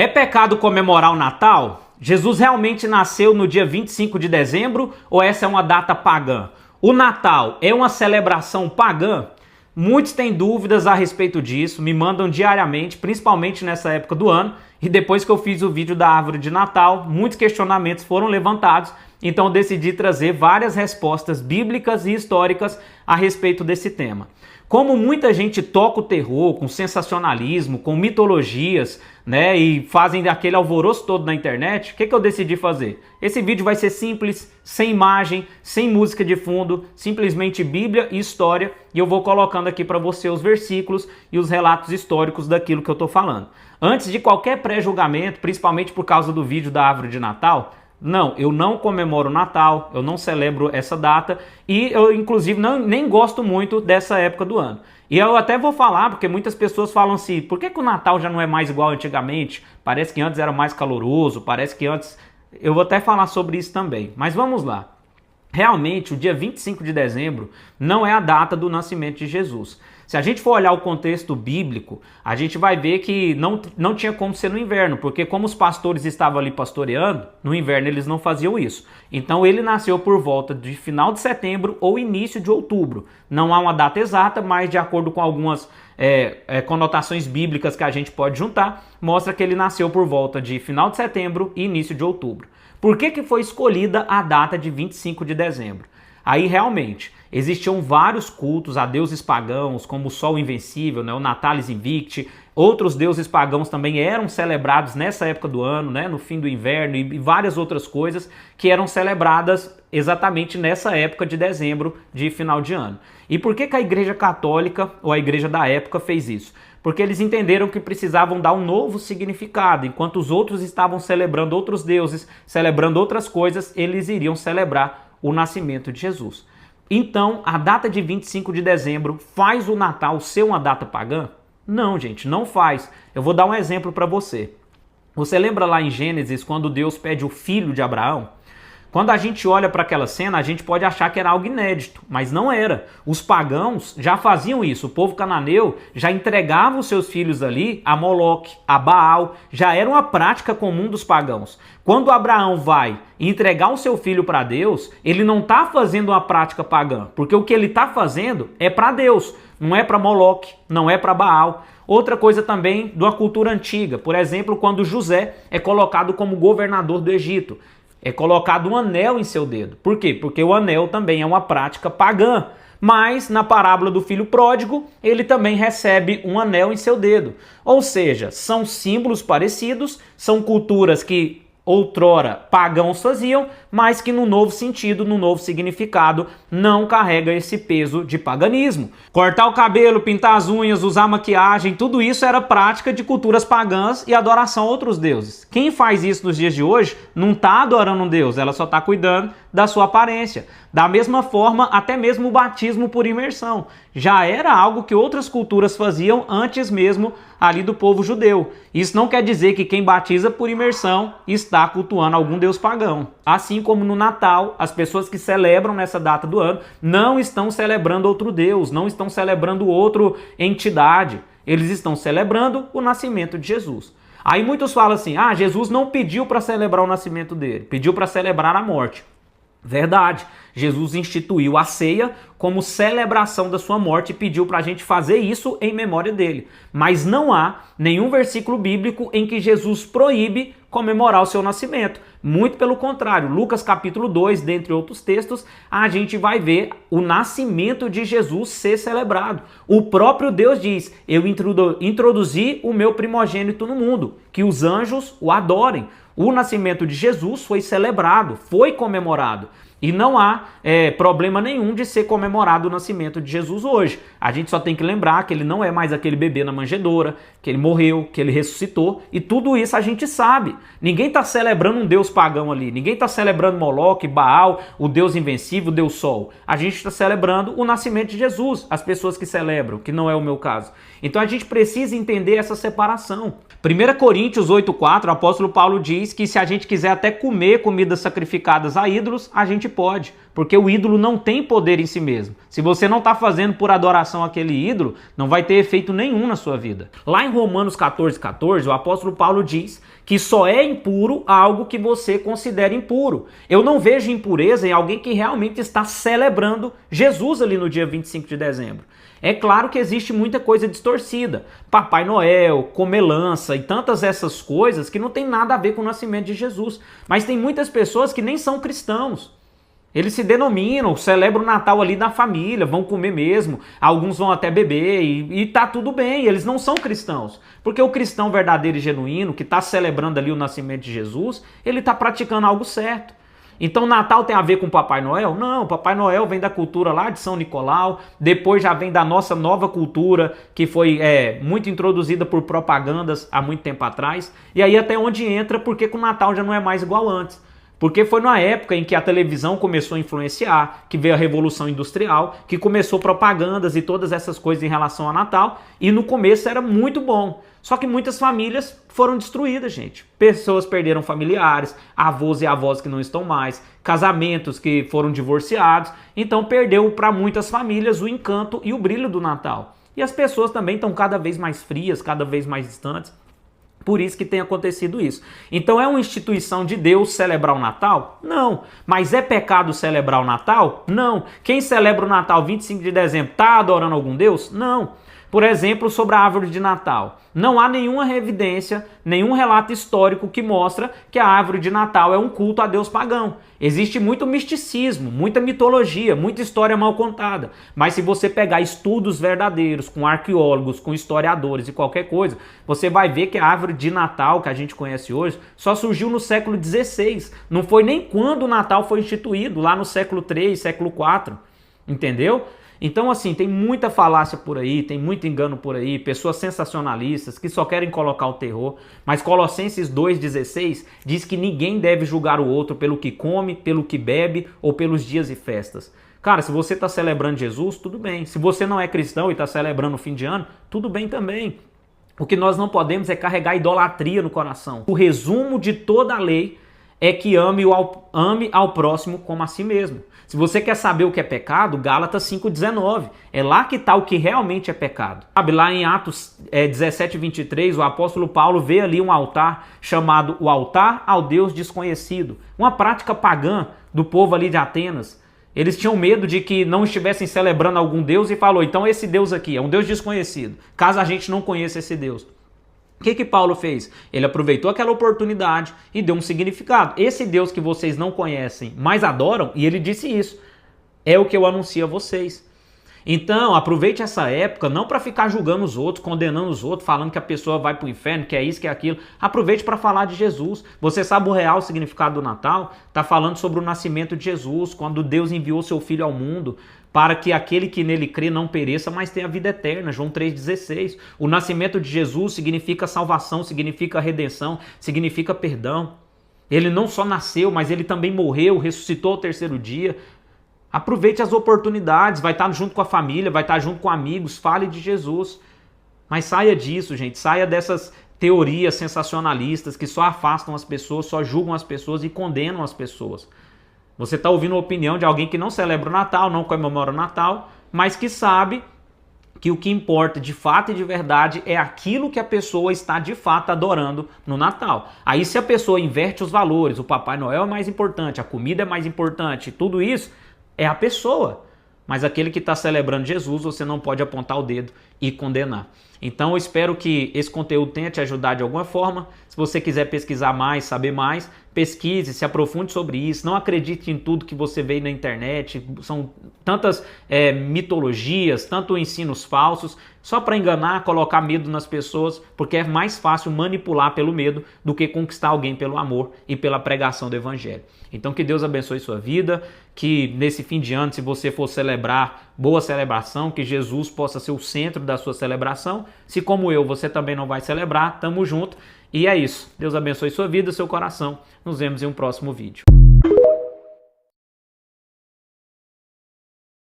É pecado comemorar o Natal? Jesus realmente nasceu no dia 25 de dezembro ou essa é uma data pagã? O Natal é uma celebração pagã? Muitos têm dúvidas a respeito disso, me mandam diariamente, principalmente nessa época do ano, e depois que eu fiz o vídeo da árvore de Natal, muitos questionamentos foram levantados, então eu decidi trazer várias respostas bíblicas e históricas a respeito desse tema. Como muita gente toca o terror com sensacionalismo, com mitologias, né, e fazem aquele alvoroço todo na internet, o que eu decidi fazer? Esse vídeo vai ser simples, sem imagem, sem música de fundo, simplesmente Bíblia e história, e eu vou colocando aqui para você os versículos e os relatos históricos daquilo que eu estou falando. Antes de qualquer pré-julgamento, principalmente por causa do vídeo da árvore de Natal, não, eu não comemoro o Natal, eu não celebro essa data e eu, inclusive, nem gosto muito dessa época do ano. E eu até vou falar, porque muitas pessoas falam assim, por que o Natal já não é mais igual antigamente? Parece que antes era mais caloroso, parece que antes... Eu vou até falar sobre isso também, mas vamos lá. Realmente, o dia 25 de dezembro não é a data do nascimento de Jesus. Se a gente for olhar o contexto bíblico, a gente vai ver que não tinha como ser no inverno, porque como os pastores estavam ali pastoreando, no inverno eles não faziam isso. Então ele nasceu por volta de final de setembro ou início de outubro. Não há uma data exata, mas de acordo com algumas conotações bíblicas que a gente pode juntar, mostra que ele nasceu por volta de final de setembro e início de outubro. Por que foi escolhida a data de 25 de dezembro? Aí realmente existiam vários cultos a deuses pagãos, como o Sol Invencível, né, o Natalis Invicti. Outros deuses pagãos também eram celebrados nessa época do ano, né, no fim do inverno e várias outras coisas que eram celebradas exatamente nessa época de dezembro, de final de ano. E por que a Igreja Católica ou a Igreja da época fez isso? Porque eles entenderam que precisavam dar um novo significado. Enquanto os outros estavam celebrando outros deuses, celebrando outras coisas, eles iriam celebrar o nascimento de Jesus. Então, a data de 25 de dezembro faz o Natal ser uma data pagã? Não, gente, não faz. Eu vou dar um exemplo para você. Você lembra lá em Gênesis, quando Deus pede o filho de Abraão? Quando a gente olha para aquela cena, a gente pode achar que era algo inédito, mas não era. Os pagãos já faziam isso. O povo cananeu já entregava os seus filhos ali a Moloque, a Baal. Já era uma prática comum dos pagãos. Quando Abraão vai entregar o seu filho para Deus, ele não está fazendo uma prática pagã, porque o que ele está fazendo é para Deus, não é para Moloque, não é para Baal. Outra coisa também da cultura antiga, por exemplo, quando José é colocado como governador do Egito. É colocado um anel em seu dedo. Por quê? Porque o anel também é uma prática pagã. Mas na parábola do filho pródigo, ele também recebe um anel em seu dedo. Ou seja, são símbolos parecidos, são culturas que outrora pagãos faziam, mas que no novo sentido, no novo significado, não carrega esse peso de paganismo. Cortar o cabelo, pintar as unhas, usar maquiagem, tudo isso era prática de culturas pagãs e adoração a outros deuses. Quem faz isso nos dias de hoje não está adorando um deus, ela só está cuidando da sua aparência. Da mesma forma, até mesmo o batismo por imersão já era algo que outras culturas faziam antes mesmo ali do povo judeu. Isso não quer dizer que quem batiza por imersão está cultuando algum deus pagão. Assim como no Natal, as pessoas que celebram nessa data do ano não estão celebrando outro deus, não estão celebrando outra entidade. Eles estão celebrando o nascimento de Jesus. Aí muitos falam assim, Jesus não pediu para celebrar o nascimento dele, pediu para celebrar a morte. Verdade, Jesus instituiu a ceia como celebração da sua morte e pediu para a gente fazer isso em memória dele. Mas não há nenhum versículo bíblico em que Jesus proíbe comemorar o seu nascimento. Muito pelo contrário, Lucas capítulo 2, dentre outros textos, a gente vai ver o nascimento de Jesus ser celebrado. O próprio Deus diz, eu introduzi o meu primogênito no mundo, que os anjos o adorem. O nascimento de Jesus foi celebrado, foi comemorado. E não há problema nenhum de ser comemorado o nascimento de Jesus hoje. A gente só tem que lembrar que ele não é mais aquele bebê na manjedoura, que ele morreu, que ele ressuscitou. E tudo isso a gente sabe. Ninguém está celebrando um deus pagão ali. Ninguém está celebrando Moloque, Baal, o deus invencível, o deus Sol. A gente está celebrando o nascimento de Jesus. As pessoas que celebram, que não é o meu caso. Então a gente precisa entender essa separação. 1 Coríntios 8,4, o apóstolo Paulo diz que se a gente quiser até comer comidas sacrificadas a ídolos, a gente pode, porque o ídolo não tem poder em si mesmo. Se você não está fazendo por adoração àquele ídolo, não vai ter efeito nenhum na sua vida. Lá em Romanos 14:14, o apóstolo Paulo diz que só é impuro algo que você considera impuro. Eu não vejo impureza em alguém que realmente está celebrando Jesus ali no dia 25 de dezembro. É claro que existe muita coisa distorcida. Papai Noel, comelança e tantas essas coisas que não tem nada a ver com o nascimento de Jesus. Mas tem muitas pessoas que nem são cristãos. Eles se denominam, celebram o Natal ali na família, vão comer mesmo, alguns vão até beber e tá tudo bem, eles não são cristãos. Porque o cristão verdadeiro e genuíno, que está celebrando ali o nascimento de Jesus, ele está praticando algo certo. Então Natal tem a ver com Papai Noel? Não, Papai Noel vem da cultura lá de São Nicolau, depois já vem da nossa nova cultura, que foi muito introduzida por propagandas há muito tempo atrás, e aí até onde entra, porque o Natal já não é mais igual antes. Porque foi na época em que a televisão começou a influenciar, que veio a Revolução Industrial, que começou propagandas e todas essas coisas em relação ao Natal, e no começo era muito bom. Só que muitas famílias foram destruídas, gente. Pessoas perderam familiares, avós e avós que não estão mais, casamentos que foram divorciados, então perdeu para muitas famílias o encanto e o brilho do Natal. E as pessoas também estão cada vez mais frias, cada vez mais distantes. Por isso que tem acontecido isso. Então é uma instituição de Deus celebrar o Natal? Não. Mas é pecado celebrar o Natal? Não. Quem celebra o Natal 25 de dezembro está adorando algum Deus? Não. Por exemplo, sobre a árvore de Natal. Não há nenhuma evidência, nenhum relato histórico que mostra que a árvore de Natal é um culto a Deus pagão. Existe muito misticismo, muita mitologia, muita história mal contada. Mas se você pegar estudos verdadeiros com arqueólogos, com historiadores e qualquer coisa, você vai ver que a árvore de Natal que a gente conhece hoje só surgiu no século XVI. Não foi nem quando o Natal foi instituído, lá no século III, século IV. Entendeu? Então, assim, tem muita falácia por aí, tem muito engano por aí, pessoas sensacionalistas que só querem colocar o terror, mas Colossenses 2,16 diz que ninguém deve julgar o outro pelo que come, pelo que bebe ou pelos dias e festas. Cara, se você está celebrando Jesus, tudo bem. Se você não é cristão e está celebrando o fim de ano, tudo bem também. O que nós não podemos é carregar idolatria no coração. O resumo de toda a lei é que ame ao próximo como a si mesmo. Se você quer saber o que é pecado, Gálatas 5,19. É lá que está o que realmente é pecado. Sabe, lá em Atos 17:23, o apóstolo Paulo vê ali um altar chamado o altar ao Deus desconhecido. Uma prática pagã do povo ali de Atenas. Eles tinham medo de que não estivessem celebrando algum Deus e falou, então esse Deus aqui é um Deus desconhecido, caso a gente não conheça esse Deus. O que Paulo fez? Ele aproveitou aquela oportunidade e deu um significado. Esse Deus que vocês não conhecem, mas adoram, e ele disse isso, é o que eu anuncio a vocês. Então, aproveite essa época não para ficar julgando os outros, condenando os outros, falando que a pessoa vai para o inferno, que é isso, que é aquilo. Aproveite para falar de Jesus. Você sabe o real significado do Natal? Está falando sobre o nascimento de Jesus, quando Deus enviou seu Filho ao mundo, para que aquele que nele crê não pereça, mas tenha vida eterna. João 3,16. O nascimento de Jesus significa salvação, significa redenção, significa perdão. Ele não só nasceu, mas ele também morreu, ressuscitou ao terceiro dia. Aproveite as oportunidades, vai estar junto com a família, vai estar junto com amigos, fale de Jesus. Mas saia disso, gente, saia dessas teorias sensacionalistas que só afastam as pessoas, só julgam as pessoas e condenam as pessoas. Você está ouvindo a opinião de alguém que não celebra o Natal, não comemora o Natal, mas que sabe que o que importa de fato e de verdade é aquilo que a pessoa está de fato adorando no Natal. Aí se a pessoa inverte os valores, o Papai Noel é mais importante, a comida é mais importante, tudo isso é a pessoa. Mas aquele que está celebrando Jesus, você não pode apontar o dedo e condenar. Então eu espero que esse conteúdo tenha te ajudado de alguma forma. Se você quiser pesquisar mais, saber mais, pesquise, se aprofunde sobre isso. Não acredite em tudo que você vê na internet. São tantas mitologias, tanto ensinos falsos, só para enganar, colocar medo nas pessoas, porque é mais fácil manipular pelo medo do que conquistar alguém pelo amor e pela pregação do evangelho. Então que Deus abençoe sua vida, que nesse fim de ano, se você for celebrar, boa celebração, que Jesus possa ser o centro da sua celebração. Se como eu, você também não vai celebrar, tamo junto. E é isso. Deus abençoe sua vida, seu coração. Nos vemos em um próximo vídeo.